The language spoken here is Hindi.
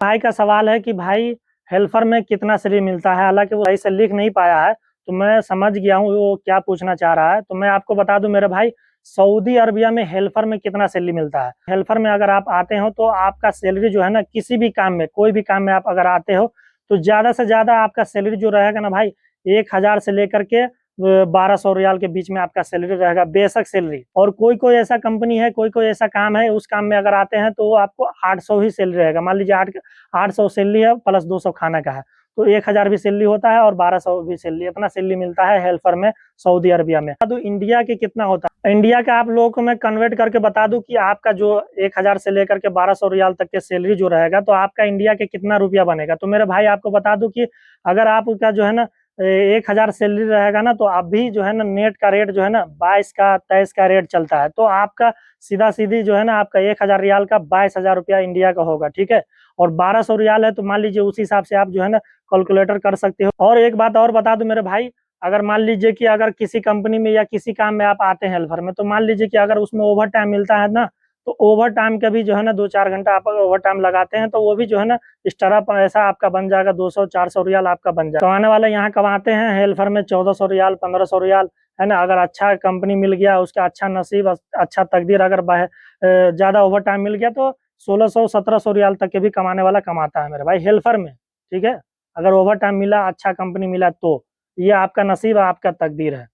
भाई का सवाल है कि भाई हेल्पर में कितना सैलरी मिलता है, हालांकि वो सही से लिख नहीं पाया है, तो मैं समझ गया हूँ वो क्या पूछना चाह रहा है। तो मैं आपको बता दूं मेरे भाई, सऊदी अरबिया में हेल्पर में कितना सैलरी मिलता है। हेल्पर में अगर आप आते हो तो आपका सैलरी जो है ना, किसी भी काम में, कोई भी काम में आप अगर आते हो तो ज्यादा से ज्यादा आपका सैलरी जो रहेगा ना भाई, 1,000 से लेकर के 1,200 रियाल के बीच में आपका सैलरी रहेगा, बेसिक सैलरी। और कोई कोई ऐसा कंपनी है, कोई कोई ऐसा काम है, उस काम में अगर आते हैं तो वो आपको 800 ही सैलरी रहेगा। मान लीजिए 800 सैलरी है प्लस 200 खाना का है, तो 1,000 भी सैलरी होता है और 1,200 भी सैलरी, इतना सैलरी मिलता है हेल्पर में सऊदी अरबिया में। तो इंडिया के कितना होता है, इंडिया का आप लोगों को मैं कन्वर्ट करके बता दूं कि आपका जो 1,000 से लेकर के 1,200 रियाल तक के सैलरी जो रहेगा, तो आपका इंडिया के कितना रुपया बनेगा। तो मेरे भाई आपको बता दूं कि अगर आपका जो है ना 1,000 सैलरी रहेगा ना, तो अभी जो है ना नेट का रेट जो है ना 22 का 23 का रेट चलता है। तो आपका सीधा सीधी जो है ना आपका 1,000 रियाल का 22,000 रुपया इंडिया का होगा, ठीक है। और 1,200 रियाल है, तो मान लीजिए उस हिसाब से आप जो है ना कैलकुलेटर कर सकते हो। और एक बात और बता दूं मेरे भाई, अगर मान लीजिए कि अगर किसी कंपनी में या किसी काम में आप आते हैं हेल्पर में, तो मान लीजिए कि अगर उसमें ओवर टाइम मिलता है ना, तो ओवर टाइम का भी जो है ना 2-4 घंटा आप ओवर टाइम लगाते हैं, तो वो भी जो है ना इस तरह पैसा आपका बन जाएगा, 200-400 रियाल आपका बन जाएगा। कमाने वाले यहाँ कमाते हैं हेल्पर में 1,400 रियाल, 1,500 रियाल, है ना। अगर अच्छा कंपनी मिल गया, उसका अच्छा नसीब, अच्छा तकदीर, अगर ज्यादा ओवर टाइम मिल गया, तो 1,600-1,700 रियाल तक के भी कमाने वाला कमाता है मेरे भाई हेल्पर में, ठीक है। अगर ओवर टाइम मिला, अच्छा कंपनी मिला, तो ये आपका नसीब, आपका तकदीर है।